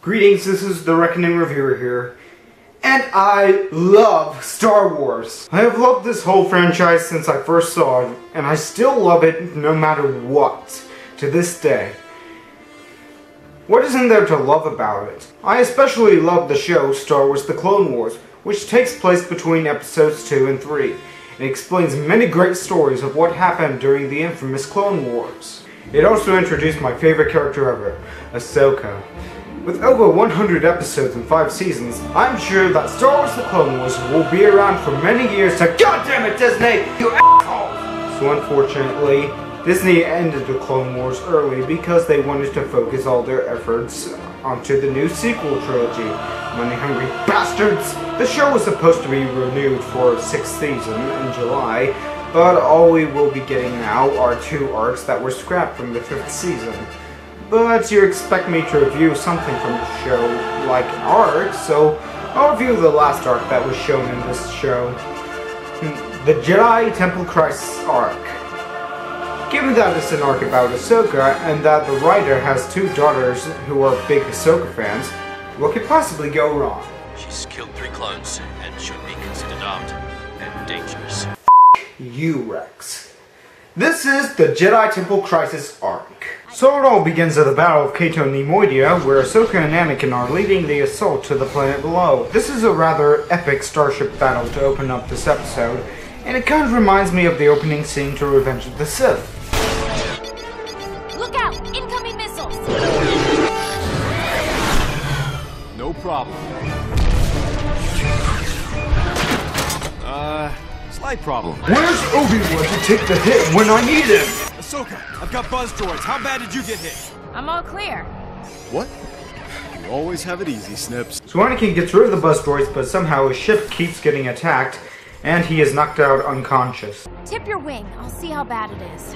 Greetings, this is the Reckoning Reviewer here, and I love Star Wars. I have loved this whole franchise since I first saw it, and I still love it no matter what, to this day. What isn't there to love about it? I especially love the show Star Wars The Clone Wars, which takes place between episodes 2 and 3, and explains many great stories of what happened during the infamous Clone Wars. It also introduced my favorite character ever, Ahsoka. With over 100 episodes and 5 seasons, I'm sure that Star Wars The Clone Wars will be around for many years to goddammit Disney, you asshole! So unfortunately, Disney ended The Clone Wars early because they wanted to focus all their efforts onto the new sequel trilogy. Money-hungry bastards! The show was supposed to be renewed for a 6th season in July, but all we will be getting now are 2 arcs that were scrapped from the 5th season. But you expect me to review something from the show like an arc, so I'll review the last arc that was shown in this show. The Jedi Temple Crisis arc. Given that it's an arc about Ahsoka, and that the writer has 2 daughters who are big Ahsoka fans, what could possibly go wrong? She's killed 3 clones, and should be considered armed and dangerous. You, Rex. This is the Jedi Temple Crisis arc. So it all begins at the Battle of Cato Neimoidia, where Ahsoka and Anakin are leading the assault to the planet below. This is a rather epic starship battle to open up this episode, and it kind of reminds me of the opening scene to Revenge of the Sith. Look out! Incoming missiles! No problem. Slight problem. Where's Obi-Wan to take the hit when I need him? Ahsoka, I've got buzz droids. How bad did you get hit? I'm all clear. What? You always have it easy, Snips. So Anakin gets rid of the buzz droids, but somehow his ship keeps getting attacked, and he is knocked out unconscious. Tip your wing. I'll see how bad it is.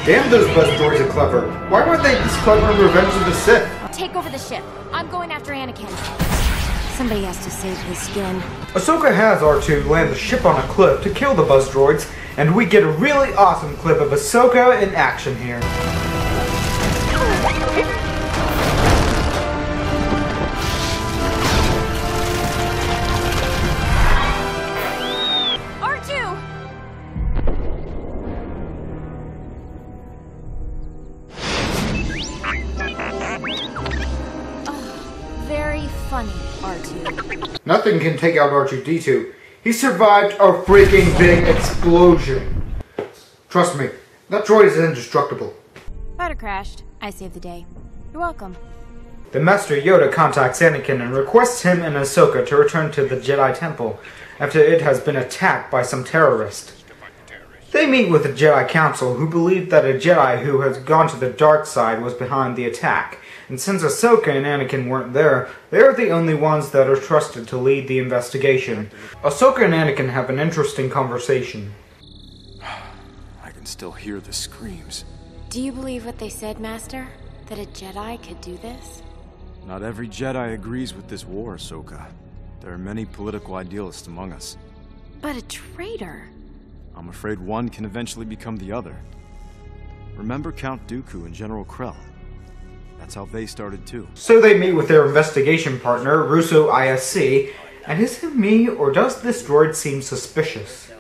Damn, those buzz droids are clever. Why weren't they this clever in Revenge of the Sith? Take over the ship. I'm going after Anakin. Somebody has to save his skin. Ahsoka has R2 land the ship on a cliff to kill the buzz droids, and we get a really awesome clip of Ahsoka in action here. R2! Oh, very funny, R2. Nothing can take out R2-D2. He survived a freaking big explosion. Trust me, that droid is indestructible. Fighter crashed. I saved the day. You're welcome. The Master Yoda contacts Anakin and requests him and Ahsoka to return to the Jedi Temple after it has been attacked by some terrorists. They meet with the Jedi Council, who believe that a Jedi who has gone to the dark side was behind the attack. And since Ahsoka and Anakin weren't there, they are the only ones that are trusted to lead the investigation. Ahsoka and Anakin have an interesting conversation. I can still hear the screams. Do you believe what they said, Master? That a Jedi could do this? Not every Jedi agrees with this war, Ahsoka. There are many political idealists among us. But a traitor? I'm afraid one can eventually become the other. Remember Count Dooku and General Krell? That's how they started too. So they meet with their investigation partner, Russo ISC, and is it me or does this droid seem suspicious?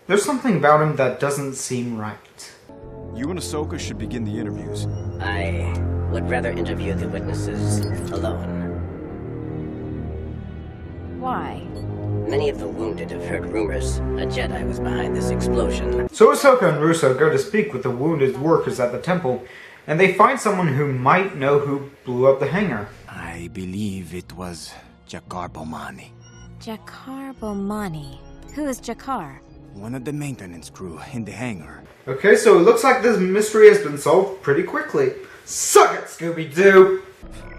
There's something about him that doesn't seem right. You and Ahsoka should begin the interviews. I would rather interview the witnesses alone. Why? Many of the wounded have heard rumors a Jedi was behind this explosion. So Ahsoka and Russo go to speak with the wounded workers at the temple, and they find someone who might know who blew up the hangar. I believe it was Jakar Bomani. Jakar Bomani. Who is Jakar? One of the maintenance crew in the hangar. Okay, so it looks like this mystery has been solved pretty quickly. Suck it, Scooby-Doo!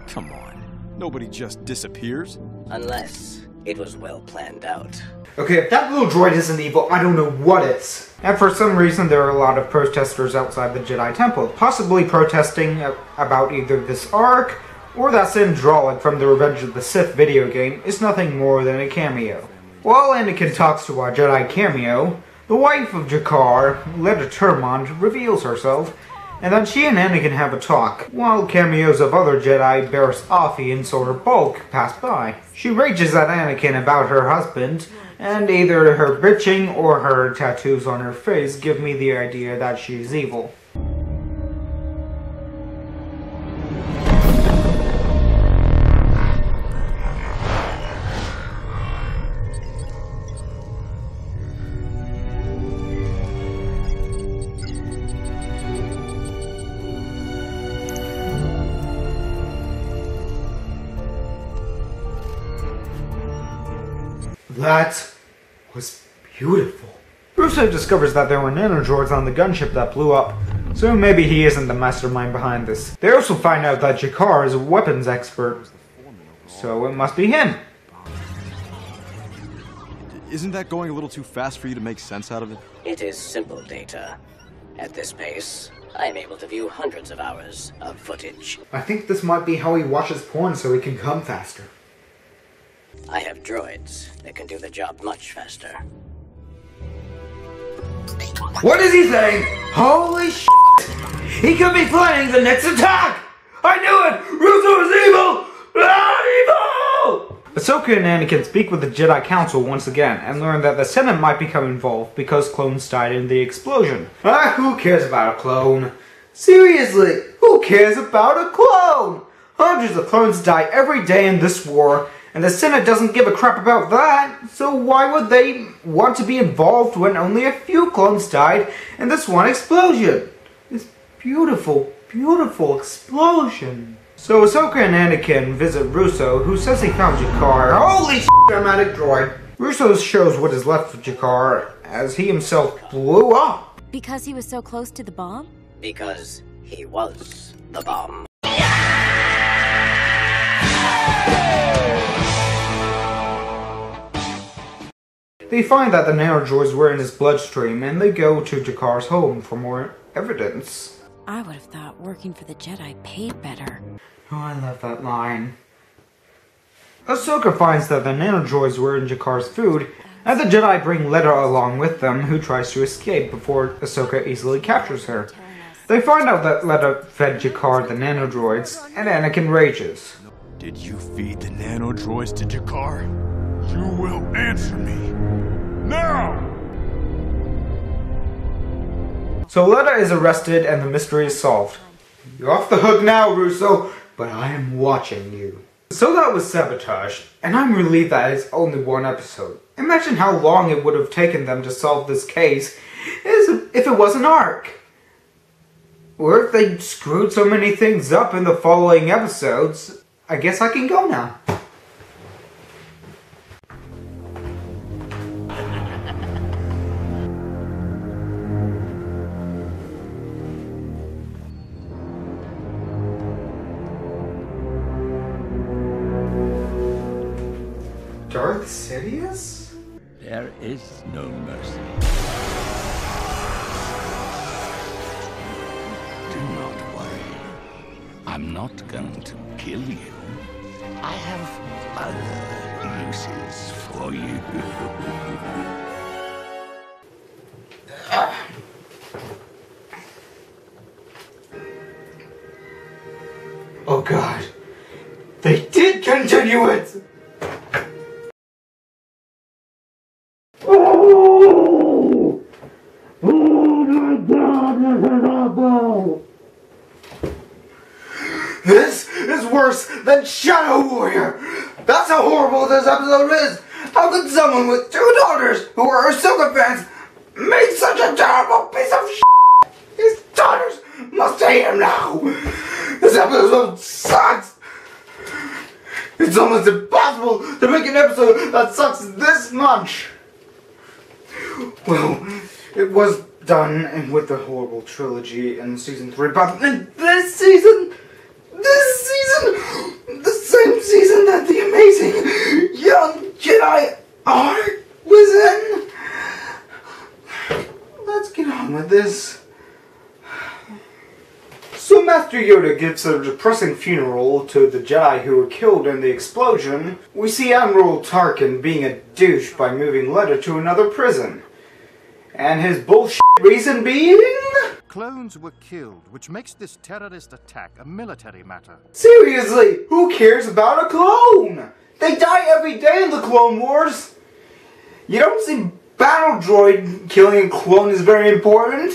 Come on. Nobody just disappears. Unless it was well planned out. Okay, if that little droid isn't evil, I don't know what is. And for some reason, there are a lot of protesters outside the Jedi Temple, possibly protesting about either this arc, or that Syndrolic from the Revenge of the Sith video game is nothing more than a cameo. While Anakin talks to our Jedi cameo, the wife of Jakar, Leda Turmond, reveals herself, and then she and Anakin have a talk, while cameos of other Jedi, Barriss Offee and Soldier Bulk, pass by. She rages at Anakin about her husband, and either her bitching or her tattoos on her face give me the idea that she's evil. That was beautiful. Russo discovers that there were nanodroids on the gunship that blew up, so maybe he isn't the mastermind behind this. They also find out that Jakar is a weapons expert, so it must be him. Isn't that going a little too fast for you to make sense out of it? It is simple data. At this pace, I am able to view hundreds of hours of footage. I think this might be how he watches porn so he can come faster. I have droids that can do the job much faster. What is he saying? Holy shit! He could be planning the next attack! I knew it! Russo is evil! Evil! Ahsoka and Anakin speak with the Jedi Council once again and learn that the Senate might become involved because clones died in the explosion. Who cares about a clone? Seriously, who cares about a clone? Hundreds of clones die every day in this war, and the Senate doesn't give a crap about that, so why would they want to be involved when only a few clones died in this one explosion? This beautiful, beautiful explosion. So Ahsoka and Anakin visit Russo, who says he found Jakar. Holy shit, dramatic droid. Russo shows what is left of Jakar, as he himself blew up. Because he was so close to the bomb? Because he was the bomb. They find that the nanodroids were in his bloodstream, and they go to Jakar's home for more evidence. I would have thought working for the Jedi paid better. Oh, I love that line. Ahsoka finds that the nanodroids were in Jakar's food, and the Jedi bring Letta along with them, who tries to escape before Ahsoka easily captures her. They find out that Letta fed Jakar the nanodroids, and Anakin rages. Did you feed the nanodroids to Jakar? You will answer me. Now! So Letta is arrested and the mystery is solved. You're off the hook now, Russo, but I am watching you. So that was Sabotage, and I'm relieved that it's only one episode. Imagine how long it would have taken them to solve this case if it was an arc. Or if they screwed so many things up in the following episodes. I guess I can go now. Darth Sidious? There is no mercy. Do not worry. I'm not going to kill you. I have other uses for you. Oh God. They did continue it! Oh! Oh my God, this is awful! This is worse than Shadow Warrior! That's how horrible this episode is! How could someone with two daughters who are Ahsoka fans make such a terrible piece of shit? His daughters must hate him now! This episode sucks! It's almost impossible to make an episode that sucks this much! Well, it was done with the horrible trilogy in season 3, but in this season, the same season that the amazing young Jedi arc was in. Let's get on with this. So Master Yoda gives a depressing funeral to the Jedi who were killed in the explosion. We see Admiral Tarkin being a douche by moving Letta to another prison. And his bullshit reason being? clones were killed, which makes this terrorist attack a military matter. Seriously, who cares about a clone? They die every day in the Clone Wars. You don't see Battle Droid killing a clone is very important.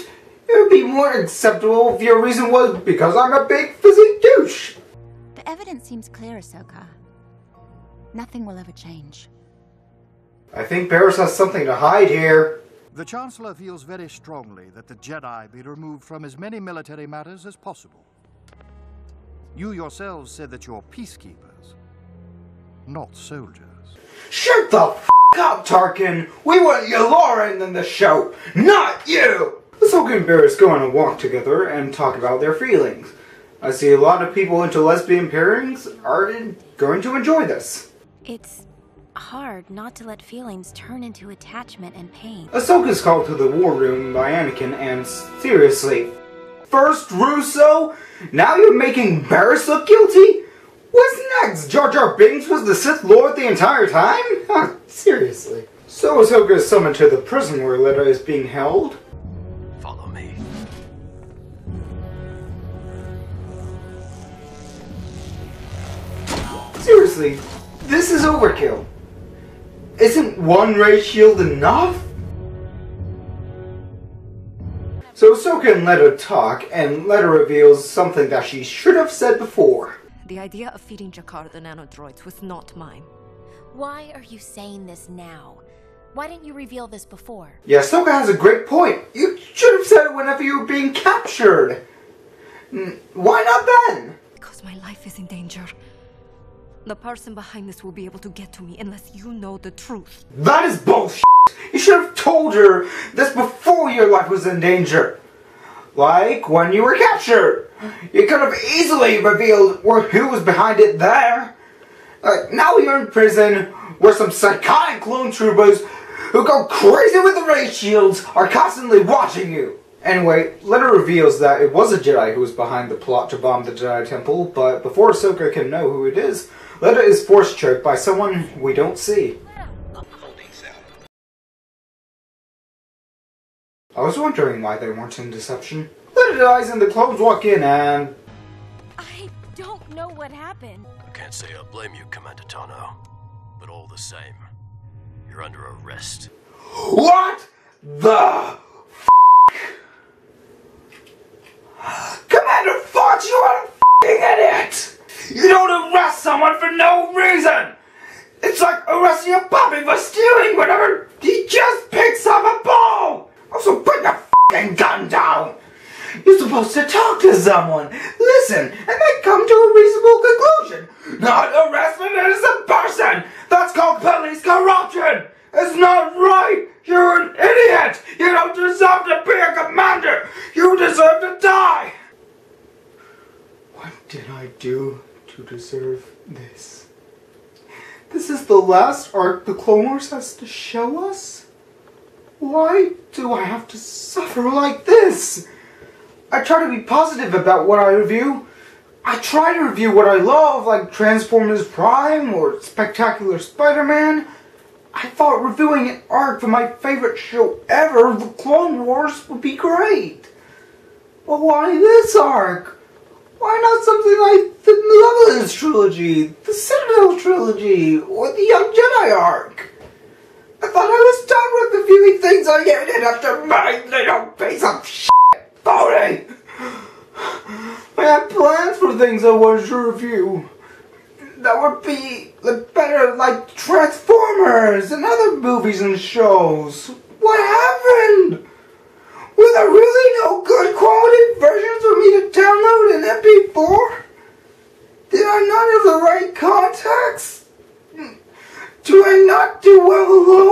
It would be more acceptable if your reason was because I'm a big physique douche. The evidence seems clear, Ahsoka. Nothing will ever change. I think Barris has something to hide here. The Chancellor feels very strongly that the Jedi be removed from as many military matters as possible. You yourselves said that you're peacekeepers, not soldiers. Shut the f*** up, Tarkin! We want Yularen in the show, not you! Ahsoka and Barris go on a walk together and talk about their feelings. I see a lot of people into lesbian pairings are going to enjoy this. It's hard not to let feelings turn into attachment and pain. Ahsoka's called to the war room by Anakin and seriously, first Russo, now you're making Barris look guilty? What's next? Jar Jar Binks was the Sith Lord the entire time? Huh, seriously. So Ahsoka is summoned to the prison where Leia is being held. Follow me. Seriously, this is overkill. Isn't one ray shield enough? So Ahsoka and Leia talk, and Leia reveals something that she should have said before. The idea of feeding Jakar the nanodroids was not mine. Why are you saying this now? Why didn't you reveal this before? Yeah, Ahsoka has a great point. You should have said it whenever you were being captured. Why not then? Because my life is in danger. The person behind this will be able to get to me unless you know the truth. That is bullshit! You should have told her this before your life was in danger. Like when you were captured. You could have easily revealed who was behind it there. Now you're in prison where some psychotic clone troopers who go crazy with the ray shields are constantly watching you. Anyway, Leia reveals that it was a Jedi who was behind the plot to bomb the Jedi Temple, but before Ahsoka can know who it is, Leia is force choked by someone we don't see. I was wondering why they weren't in deception. Leia dies and the clones walk in and... I don't know what happened. I can't say I blame you, Commander Tano. But all the same, you're under arrest. What the Commander Fox, you are a f***ing idiot! You don't arrest someone for no reason! It's like arresting a puppy for stealing whenever he just picks up a ball! Also, put your f***ing gun down! You're supposed to talk to someone, listen, and then come to a reasonable conclusion. Not arrest an innocent person! That's called police corruption! It's not right! You're an idiot! You don't deserve to be a commander! You deserve to die! What did I do to deserve this? This is the last arc the Clone Wars has to show us? Why do I have to suffer like this? I try to be positive about what I review. I try to review what I love, like Transformers Prime or Spectacular Spider-Man. I thought reviewing an arc for my favorite show ever, The Clone Wars, would be great. But why this arc? Why not something like the Malevolence Trilogy, the Citadel Trilogy, or the Young Jedi arc? I thought I was done with reviewing things I hated after my little piece of shit, phony. I had plans for things I wanted to review. That would be better, like Transformers and other movies and shows. What happened? Were there really no good quality versions for me to download in MP4? Did I not have the right contacts? Do I not do well alone?